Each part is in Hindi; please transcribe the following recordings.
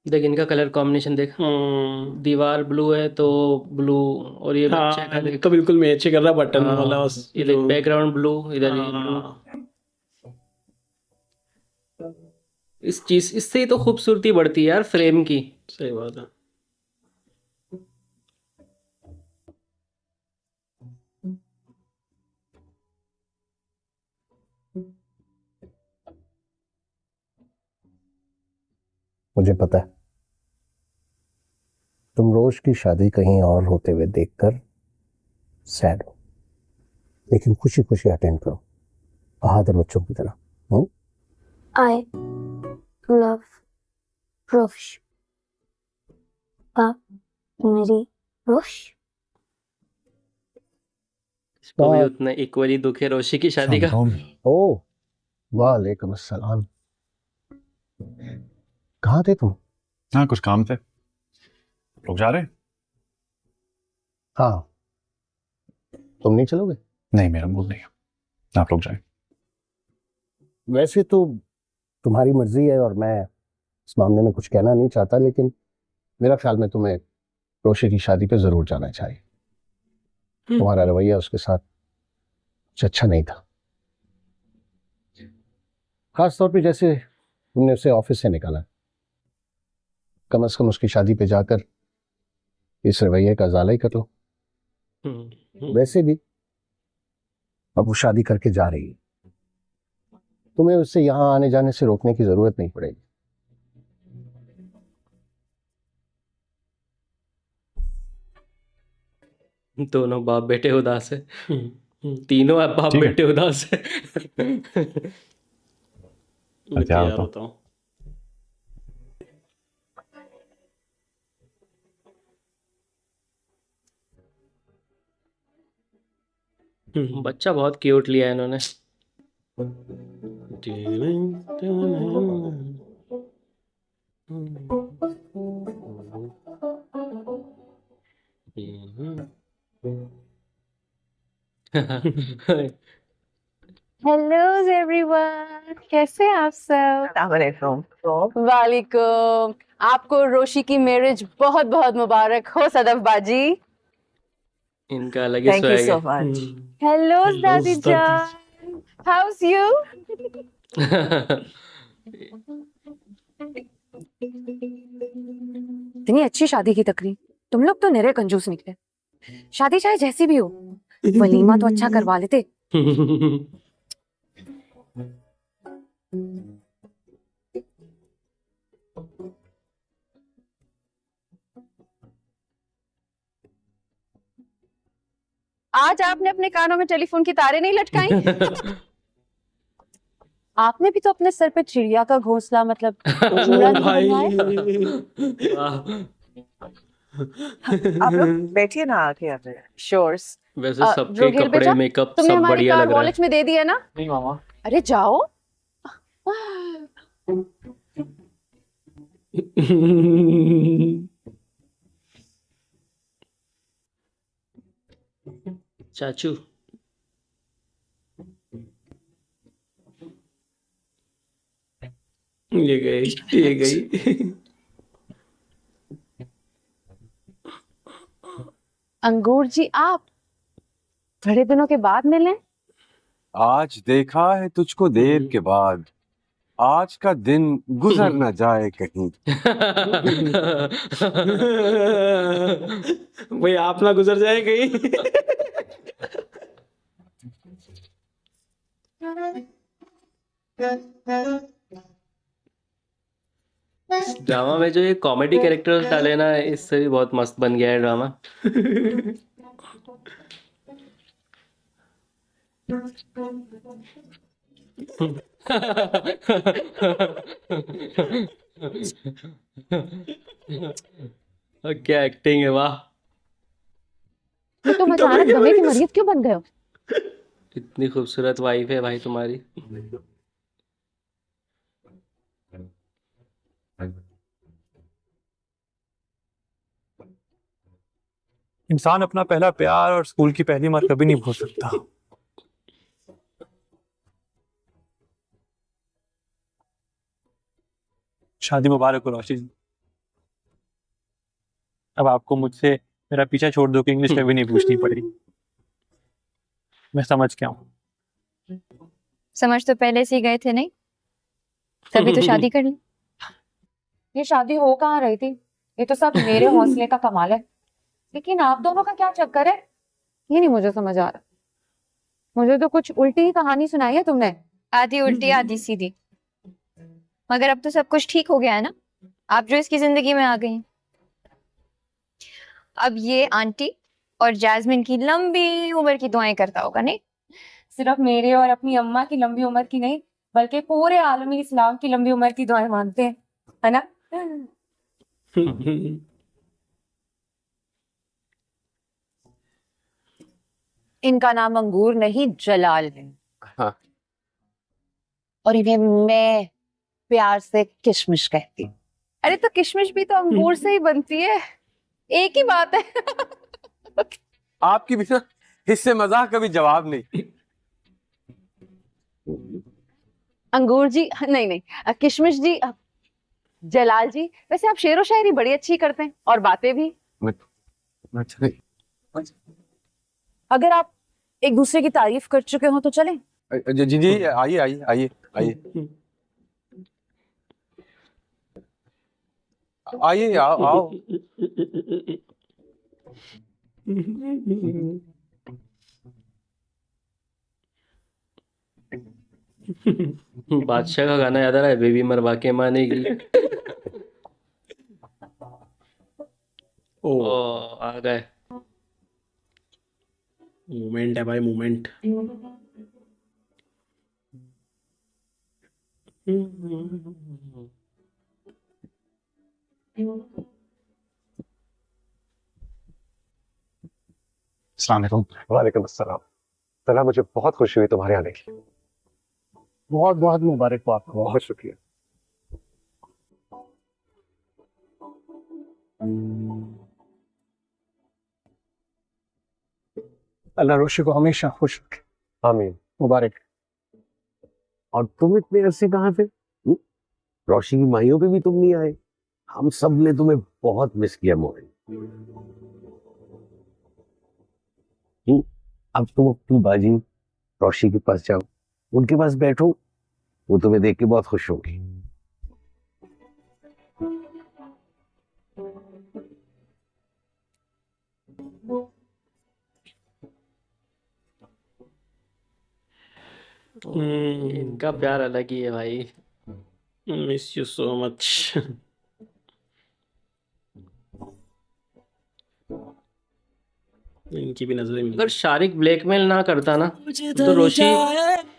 देख इनका कलर कॉम्बिनेशन देख। दीवार ब्लू है तो ब्लू। और ये बच्चे का हाँ देख। तो बिल्कुल मैच ही कर रहा बटन वाला हाँ उस ये जो। देख बैकग्राउंड ब्लू, इधर भी ब्लू। हाँ इस चीज इससे ही तो खूबसूरती बढ़ती है यार फ्रेम की। सही बात है। मुझे पता है तुम रोज की शादी कहीं और होते हुए देखकर सैड हो, लेकिन खुशी खुशी अटेंड करो बहादुर बच्चों की तरह। हम्म? I love Rosh. आप मेरी रोश। इसको भी उतना इक्वली दुख है रोशी की शादी का। ओ वालेकुम अस्सलाम। कहाँ थे तुम? हाँ कुछ काम थे। लोग जा रहे हैं? हाँ, तुम नहीं चलोगे? नहीं मेरा मूड नहीं है, आप लोग जाएं। वैसे तो तुम्हारी मर्जी है और मैं इस मामले में कुछ कहना नहीं चाहता, लेकिन मेरा ख्याल में तुम्हें रोशे की शादी पे जरूर जाना चाहिए। तुम्हारा रवैया उसके साथ कुछ अच्छा नहीं था, खास तौर पे जैसे तुमने उसे ऑफिस से निकाला। कम से कम उसकी शादी पे जाकर इस रवैये का इजाला ही कर लो। वैसे भी अब वो शादी करके जा रही है, तुम्हें उससे यहाँ आने जाने से रोकने की जरूरत नहीं पड़ेगी। दोनों बाप बेटे उदास है। तीनों बाप ठीक है। बेटे उदास है। मैं तैयार तैयार होता हूँ। होता हूँ। बच्चा बहुत क्यूट लिया है इन्होंने। हेलो एवरीवन, कैसे हैं आप सब? वालेकुम। आपको रोशी की मैरिज बहुत बहुत मुबारक हो सदफ बाजी। इनका अलग ही स्वैग है। हेलो दादी दादी। जान, हाउस यू? इतनी अच्छी शादी की तकरीर, तुम लोग तो निरे कंजूस निकले। शादी चाहे जैसी भी हो, वलीमा तो अच्छा करवा लेते। आज आपने अपने कानों में टेलीफोन की तारें नहीं लटकाई? आपने भी तो अपने सर पे चिड़िया का घोंसला मतलब चूड़ा नहीं बनवाया? आप लोग बैठिए ना आके आते हैं। श्योर्स। वैसे सबके रोहिल कपड़े बेटा, मेकअप तुमने सब हमारी बढ़िया कार लग रहा है। वॉलेट में दे दिया ना? नहीं मामा। अरे जाओ। चाचू ये गई ये गई। अंगूर जी, आप बड़े दिनों के बाद मिले। आज देखा है तुझको देर के बाद, आज का दिन गुजर न जाए कहीं। भाई आप ना गुजर जाए कहीं। ड्रामा में जो ये कॉमेडी कैरेक्टर्स डाले ना, इससे भी बहुत मस्त बन गया है ड्रामा। क्या एक्टिंग है, वाह। तो तुम अचानक दमे की मरीज क्यों बन गए हो? इतनी खूबसूरत वाइफ है भाई तुम्हारी। इंसान अपना पहला प्यार और स्कूल की पहली मार कभी नहीं भूल सकता। शादी मुबारक हो रोशी जी। अब आपको मुझसे मेरा पीछा छोड़ दो कि इंग्लिश कभी नहीं पूछनी पड़ेगी। मैं समझ गया हूँ। समझ तो पहले से ही गए थे नहीं, तभी तो शादी कर ली। ये शादी हो कहाँ रही थी, ये तो सब मेरे हौसले का कमाल है। लेकिन आप दोनों का क्या चक्कर है, ये नहीं मुझे समझ आ रहा। मुझे तो कुछ उल्टी ही कहानी सुनाई है तुमने। आधी उल्टी आधी सीधी, मगर अब तो सब कुछ ठीक हो गया है ना, आप जो इसकी जिंदगी में आ गई हैं। अब ये आंटी और जैस्मिन की लंबी उम्र की दुआएं करता होगा नहीं? सिर्फ मेरे और अपनी अम्मा की लंबी उम्र की नहीं, बल्कि पूरे आलमी इस्लाम की लंबी उम्र की दुआएं मांगते हैं, है ना? इनका नाम अंगूर नहीं जलाल है। हाँ। और इन्हें मैं प्यार से किशमिश कहती हूँ। अरे तो किशमिश भी तो अंगूर से ही बनती है, एक ही बात है। आपकी भी ना इससे मजाक कभी जवाब नहीं। अंगूर जी नहीं नहीं, किशमिश जी, जलाल जी, वैसे आप शेरो शायरी बड़ी अच्छी करते हैं और बातें भी। अच्छा नहीं। अगर आप एक दूसरे की तारीफ कर चुके हो तो चलें। जी जी जी, आइए आइए आइए आइए आइए, आओ आओ। बादशाह का गाना याद आ रहा है, बेबी मरवा के मानेगी। ओ ओ आ गए। मूवमेंट है भाई, मूवमेंट। अस्सलाम वालेकुम। वालेकुम अस्सलाम। सलाम, मुझे बहुत खुशी हुई तुम्हारे आने की। बहुत बहुत मुबारक हो आपको। बहुत शुक्रिया। अल्लाह रोशी को हमेशा खुश रखे। आमीन। मुबारक। और तुम इतने अरसे कहाँ थे? रोशी की माइयों पे भी तुम नहीं आए। हम सब ने तुम्हें बहुत मिस किया मोहन। अब तुम अपनी बाजी रोशी के पास जाओ, उनके पास बैठो, वो तुम्हें देख के बहुत खुश होगी। इनका प्यार अलग ही है भाई। Miss you so much. इनकी भी नजरें मिली। अगर शारिक ब्लैकमेल ना करता ना तो रोशी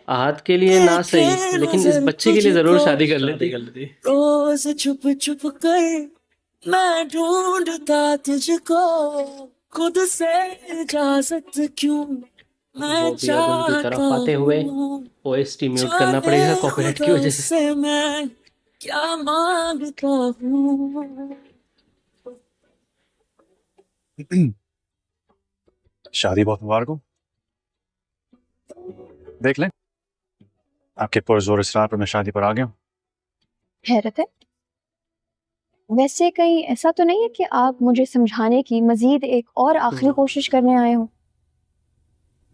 आहत के लिए ना सही, लेकिन इस बच्चे के लिए जरूर शादी कर लेती। रोज छुप छुप कर मैं ढूंढता तुझको, खुद से इजाजत क्यों मैं वो भी अब उनकी तरफ आते हुए OST म्यूट करना पड़ेगा कॉपीराइट की वजह से। मैं क्या मांगता हूँ। शादी बहुत मुबारक हो। देख लें, आपके पुरजोर इसरार पर मैं शादी पर आ गया हूँ। हैरत है, वैसे कहीं ऐसा तो नहीं है कि आप मुझे समझाने की मजीद एक और आखिरी कोशिश करने आए हो?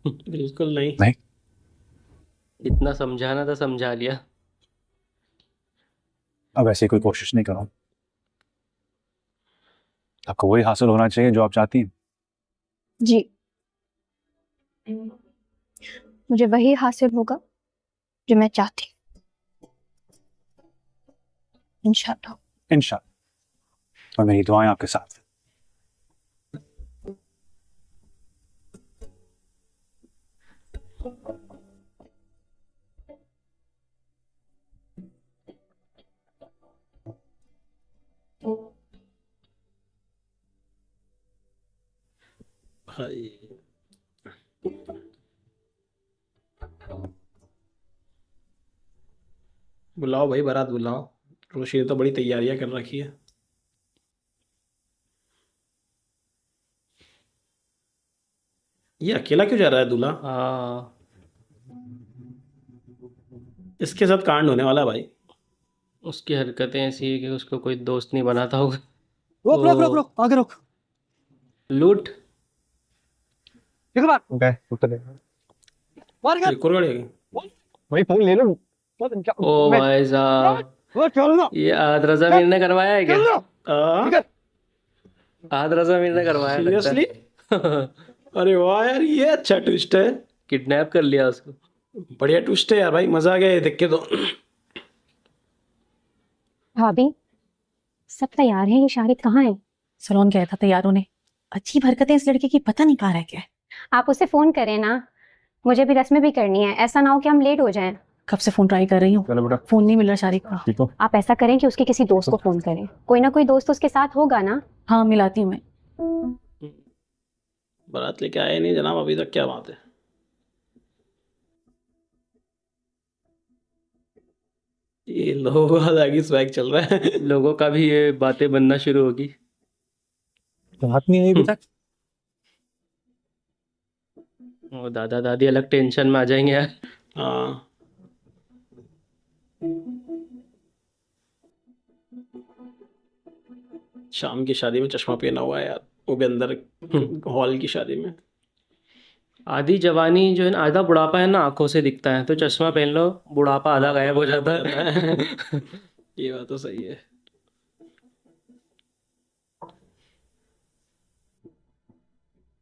बिल्कुल नहीं। नहीं, इतना समझाना था, समझा लिया। अब ऐसी कोई कोशिश नहीं करूँ। आपको वही हासिल होना चाहिए जो आप चाहती हैं। जी, मुझे वही हासिल होगा जो मैं चाहती हूँ, इंशाल्लाह। इंशाल्लाह। और मेरी दुआएं आपके साथ। भाई बुलाओ भाई, बारात बुलाओ। रोशी ने तो बड़ी तैयारियां कर रखी है। ये अकेला क्यों जा रहा है दूल्हा? हाँ, इसके साथ कांड होने वाला है भाई। उसकी हरकतें ऐसी है कि उसको कोई दोस्त नहीं बनाता होगा। रोक रोक रोक रोक, आगे रोक। लूट। गए उत्तर एक और गाड़ी आ गई। भाई फोन ले लो। ओ भाई साहब, ये आद रजा मीर ने करवाया है क्या? आद रजा मीर ने करवाया लगता है। सीरियसली? अरे वाह यार, ये अच्छा ट्विस्ट है। किडनैप कर लिया उसको। बढ़िया ट्विस्ट है यार भाई, मजा आ गया ये देख के तो। भाभी सब तैयार है, ये शाहिद कहाँ है? सलोन गया था तैयार होने। अजीब हरकतें इस लड़के की, पता नहीं कहाँ रह गया है। आप उसे फोन करें ना, मुझे भी रस्में भी करनी है, ऐसा ना हो कि हम लेट हो जाएं। कब से फोन ट्राई कर रही हूँ, फोन नहीं मिल रहा शारिक का। ठीक हो? आप ऐसा करें कि उसके किसी दोस्त को फोन करें, कोई ना कोई दोस्त उसके साथ होगा ना। हाँ मिलाती हूँ मैं। बारात लेके आए नहीं जनाब अभी तक, क्या बात है? ये लोगों का अलग स्वैग चल रहा है। लोगों का भी ये बातें बनना शुरू होगी। बात नहीं आई अभी तक। वो दादा दादी अलग टेंशन में आ जाएंगे यार। हाँ शाम की शादी में चश्मा पहना हुआ है यार, वो भी अंदर हॉल की शादी में। आधी जवानी जो है ना, आधा बुढ़ापा है ना आंखों से दिखता है, तो चश्मा पहन लो, बुढ़ापा आधा गायब हो जाता है। ये बात तो सही है।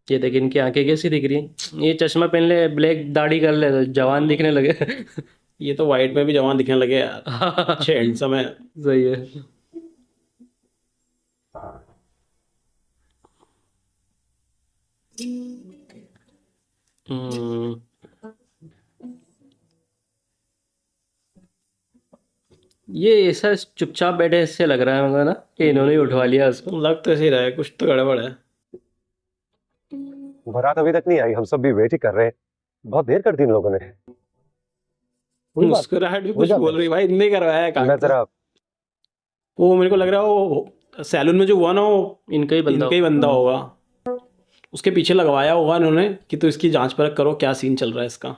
ये देख इनकी आंखें कैसी दिख रही हैं। ये चश्मा पहन ले, ब्लैक दाढ़ी कर ले तो जवान दिखने लगे। ये तो वाइट में भी जवान दिखने लगे यार, अच्छे हैंडसम है। सही है। हम्म, ये ऐसा चुपचाप बैठे इससे लग रहा है मुझे ना कि इन्होंने ही उठवा लिया उसको। लग तो ऐसे ही रहा है, कुछ तो गड़बड़ है। बारात अभी तक नहीं आई, हम सब भी वेट ही कर रहे हैं। बहुत देर कर दी इन लोगों ने। मुस्कुराहट भी कुछ बोल रही भाई, नहीं करवाया है काम। मैं जरा वो मेरे को लग रहा है वो सैलून में जो हुआ ना, वो इनका ही बंदा होगा। उसके पीछे लगवाया होगा इन्होंने कि तो इसकी जांच परख करो, क्या सीन चल रहा है इसका।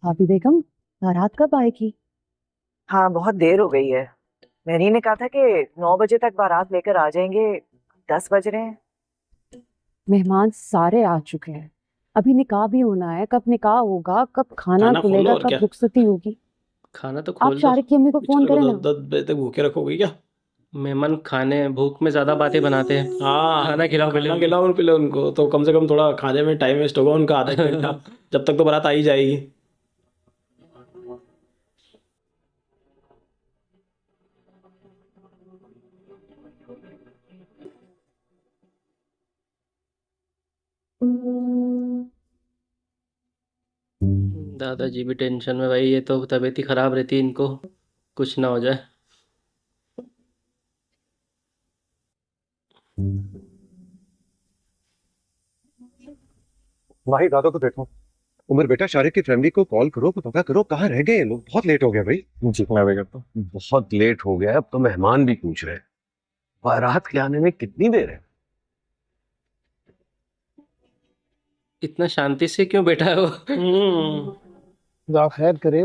भाभी बेगम बारात कब आएगी? हाँ बहुत देर हो गई है। मैरी ने कहा था कि 9 बजे तक बारात लेकर आ जाएंगे, 10 बज रहे हैं। मेहमान सारे आ चुके हैं, अभी निकाह भी होना है। कब निकाह होगा, कब खाना खाना खोलो खुलेगा, और कब क्या? रुखसती होगी? खाना तो आप खोल दो। शारिक की अम्मी को फोन करें ना। 10 बजे तक भूखे रखोगे क्या? मेहमान खाने भूख में ज्यादा बातें बनाते हैं। हाँ खाना खिलाओ पहले। खाना खिलाओ पहले उनको, तो कम से कम थोड़ा खाने में टाइम वेस्ट होगा उनका, आधा एक घंटा। जब तक तो बारात आ ही जाएगी। दादाजी भी टेंशन में भाई, ये तो तबीयत ही खराब रहती है इनको, कुछ ना हो जाए। माही दादा को देखो। उमर बेटा शारिक की फैमिली को कॉल करो, पता करो कहाँ रह गए ये लोग। बहुत लेट हो गया भाई। जी मैं भी करता हूँ। बहुत लेट हो गया, अब तो मेहमान भी पूछ रहे हैं बारात के आने में कितनी देर है। इतना शांति से क्यों बैठा है वो? खुदा खैर करे,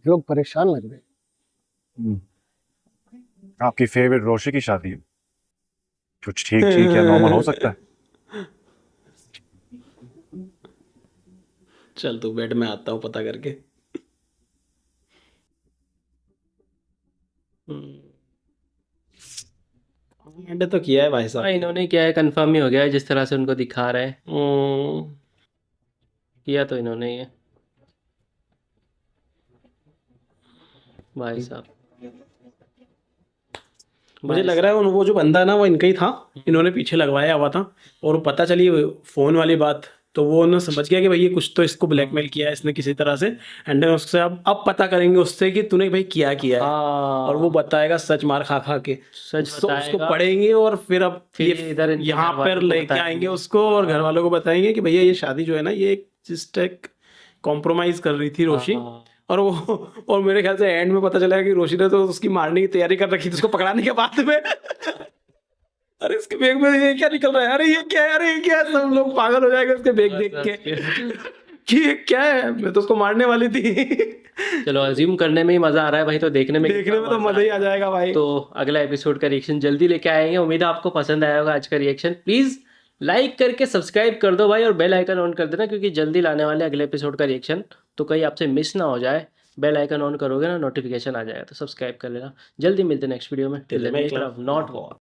लोग परेशान लग रहे। आपकी फेवरेट रोशी की शादी है, कुछ ठीक ठीक या नॉर्मल हो सकता है। चल तू बेड में, आता हूँ पता करके। एंड तो किया है भाई साहब। इन्होंने क्या है, कंफर्म ही हो गया है जिस तरह से उनको दिखा रहे हैं। किया तो इन्होंने ही है भाई साहब। मुझे लग रहा है वो जो बंदा है ना, वो इनका ही था। इन्होंने पीछे लगवाया हुआ था और पता चली फोन वाली बात, तो वो उन्होंने समझ गया कि भाई ये कुछ तो इसको ब्लैकमेल किया है इसने किसी तरह से। एंड देन उससे अब पता करेंगे उससे कि तूने भाई किया है। और वो बताएगा सच, मार खा खा के सच उसको पढ़ेंगे और फिर अब फिर इधर यहाँ पर लेके आएंगे उसको और घर वालों को बताएंगे कि भैया ये शादी जो है ना, ये जिस्ट एक कॉम्प्रोमाइज कर रही थी रोशी। और मेरे ख्याल से एंड में पता चला कि रोशी ने तो उसकी मारने की तैयारी कर रखी थी उसको पकड़ाने के बाद में। अरे इसके बैग में ये क्या निकल रहा है, अरे ये क्या है, अरे ये क्या है, सब लोग पागल हो जाएंगे उसके बैग देख के। कि ये क्या है, मैं तो उसको मारने वाली थी। चलो अज्यूम करने में ही मजा आ रहा है भाई, तो देखने में तो मजा ही आ जाएगा भाई। तो अगला एपिसोड का रिएक्शन जल्दी लेके आएंगे। उम्मीद है आपको पसंद आया होगा आज का रिएक्शन। प्लीज लाइक करके सब्सक्राइब कर दो भाई, और बेल आइकन ऑन कर देना, क्योंकि जल्दी लाने वाले अगले एपिसोड का रिएक्शन, तो कहीं आपसे मिस ना हो जाए। बेल आइकन ऑन करोगे ना, नोटिफिकेशन आ जाएगा, तो सब्सक्राइब कर लेना। जल्दी मिलते हैं नेक्स्ट वीडियो में। Till then make love not war.